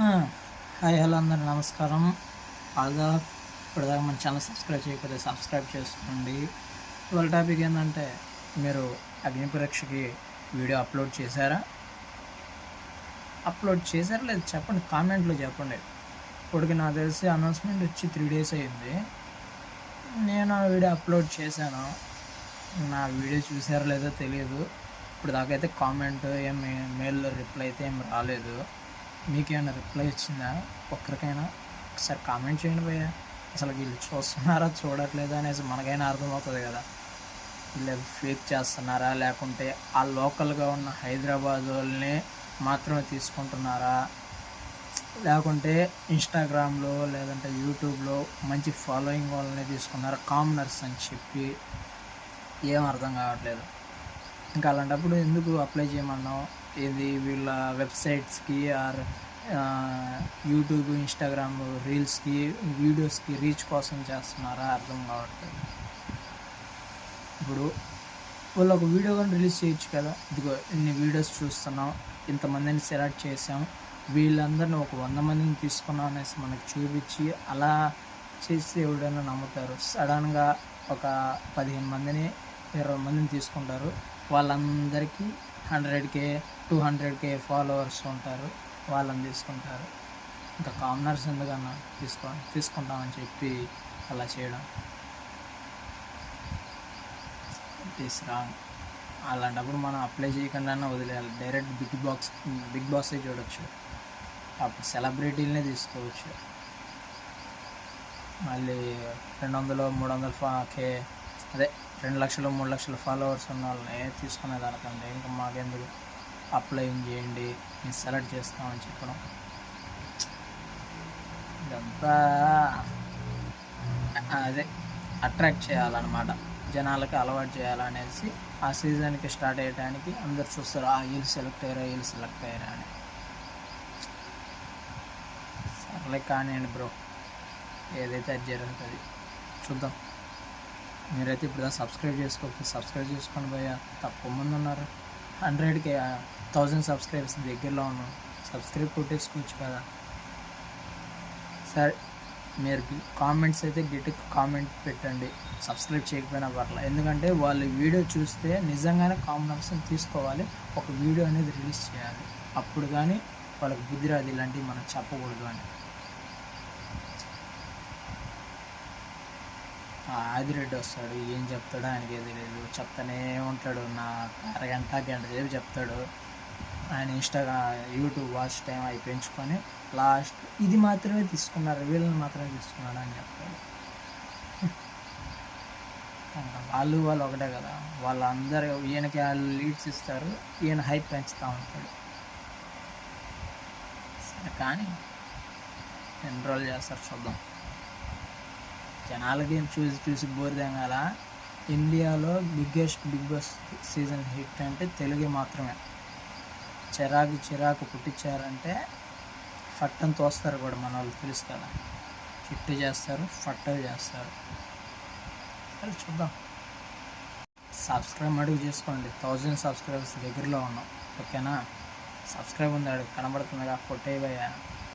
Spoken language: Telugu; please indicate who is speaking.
Speaker 1: ఆ! హాయ్ హలో అందరూ నమస్కారం. ఇప్పటిదాకా మన ఛానల్ సబ్స్క్రైబ్ చేయకపోతే సబ్స్క్రైబ్ చేసుకోండి. ఇవాళ టాపిక్ ఏందంటే, మీరు అగ్ని పరీక్షకి వీడియో అప్లోడ్ చేశారా? అప్లోడ్ చేశారా లేదా చెప్పండి, కామెంట్‌లో చెప్పండి. ఇప్పటికి నాకు తెలిసి అనౌన్స్‌మెంట్ వచ్చి 3 డేస్ అయింది. నేను ఆ వీడియో అప్లోడ్ చేశాను. నా వీడియో చూసారో లేదో తెలీదు. ఇప్పటిదాకా అయితే కామెంట్ మెయిల్‌లో రిప్లై అయితే ఏమి రాలేదు. మీకేమైనా రిప్లై వచ్చిందా ఒక్కరికైనా? ఒకసారి కామెంట్ చేయండి భయ్యా. అసలు వీళ్ళు చూస్తున్నారా చూడట్లేదా అనేసి మనకైనా అర్థమవుతుంది కదా. వీళ్ళు ఫేక్ చేస్తున్నారా, లేకుంటే ఆ లోకల్గా ఉన్న హైదరాబాద్ వాళ్ళని మాత్రమే తీసుకుంటున్నారా, లేకుంటే ఇన్స్టాగ్రామ్లో లేదంటే యూట్యూబ్లో మంచి ఫాలోయింగ్ వాళ్ళని తీసుకున్నారా, కామనర్స్ అని చెప్పి ఏం అర్థం కావట్లేదు. ఇంకా అలాంటప్పుడు ఎందుకు అప్లై చేయమన్నాం? ఇది వీళ్ళ వెబ్సైట్స్కి ఆర్ యూట్యూబ్, ఇన్స్టాగ్రామ్ రీల్స్కి, వీడియోస్కి రీచ్ కోసం చేస్తున్నారా అర్థం కావట్లేదు. ఇప్పుడు వాళ్ళు ఒక వీడియో కానీ రిలీజ్ చేయొచ్చు కదా. ఇదిగో ఇన్ని వీడియోస్ చూస్తున్నాం, ఇంతమందిని సెలెక్ట్ చేసాం, వీళ్ళందరినీ ఒక 100 మందిని తీసుకున్నాం అనేసి మనకు చూపించి అలా చేసి ఎవడైనా నమ్ముతారు? సడన్గా ఒక 15 మందిని 20 మందిని తీసుకుంటారు. వాళ్ళందరికీ 100K 200K ఫాలోవర్స్ ఉంటారు, వాళ్ళని తీసుకుంటారు. ఇంకా కామనర్స్ ఎందుకన్నా తీసుకుంటామని చెప్పి అలా చేయడం ఇట్ రాంగ్. అలాంటప్పుడు మనం అప్లై చేయకుండా వదిలేయాలి. డైరెక్ట్ బిగ్ బాసే చూడొచ్చు. అప్పుడు సెలబ్రిటీలనే తీసుకోవచ్చు. మళ్ళీ 200 300K అదే 2 లక్షలు 3 లక్షల ఫాలోవర్స్ ఉన్న వాళ్ళని తీసుకునే దానికంటే ఇంకా మాకెందుకు, అప్లై చేయండి మేము సెలెక్ట్ చేస్తామని చెప్పడం ఇదంతా అదే అట్రాక్ట్ చేయాలన్నమాట. జనాలకి అలవాటు చేయాలనేసి ఆ సీజన్కి స్టార్ట్ అయ్యడానికి అందరు చూస్తారు, వీళ్ళు సెలెక్ట్ అయ్యారా అని. సర్లే కానివ్వండి బ్రో, ఏదైతే అది జరుగుతుంది చూద్దాం. మీరైతే ఇప్పుడు సబ్స్క్రైబ్ చేసుకోకపోతే సబ్స్క్రైబ్ చేసుకొని పోయా. తక్కువ మంది ఉన్నారు, 100K 1000 సబ్స్క్రైబర్స్ దగ్గరలో ఉన్నాం. సబ్స్క్రైబ్ కొట్టేసుకోవచ్చు కదా. సరే, మీరు కామెంట్స్ అయితే గట్టిగా కామెంట్ పెట్టండి, సబ్స్క్రైబ్ చేయకపోయినా పర్లేదు. ఎందుకంటే వాళ్ళు వీడియో చూస్తే నిజంగానే కామనర్స్ని తీసుకోవాలి, ఒక వీడియో అనేది రిలీజ్ చేయాలి. అప్పుడు కానీ వాళ్ళకి బుద్ధి రాదు ఇలాంటివి మనం చెప్పకూడదు అని. ఆదిరెడ్డి వస్తాడు, ఏం చెప్తాడో ఆయనకే తెలియదు, చెప్తానే ఉంటాడు. నా అరగంట గంట సేపు చెప్తాడు. ఆయన యూట్యూబ్ వాచ్ టైం అవి పెంచుకొని లాస్ట్ ఇది మాత్రమే తీసుకున్నారు, వీళ్ళని మాత్రమే తీసుకున్నాడు అని చెప్తాడు. వాళ్ళు ఒకటే కదా, వాళ్ళందరూ ఈయనకి వాళ్ళు లీడ్స్ ఇస్తారు, ఈయన హైప్ పెంచుతూ ఉంటాడు. సరే కానీ ఎన్రోల్ చేస్తారు చూద్దాం. జనాలకి చూసి బోర్ తెంగాల. ఇండియాలో బిగ్ బాస్ సీజన్ హిట్ అంటే తెలుగు మాత్రమే. చిరాకు పుట్టించారంటే ఫట్టని తోస్తారు కూడా మన వాళ్ళు, తెలుసు కదా. హిట్ చేస్తారు, ఫట్టలు చేస్తారు. అది చూద్దాం. సబ్స్క్రైబ్ అడుగు చేసుకోండి, 1000 సబ్స్క్రైబర్స్ దగ్గరలో ఉన్నాం, ఓకేనా. సబ్స్క్రైబ్ ఉంది, అడుగు కనబడుతుందిగా, కొట్టేవయ్యా.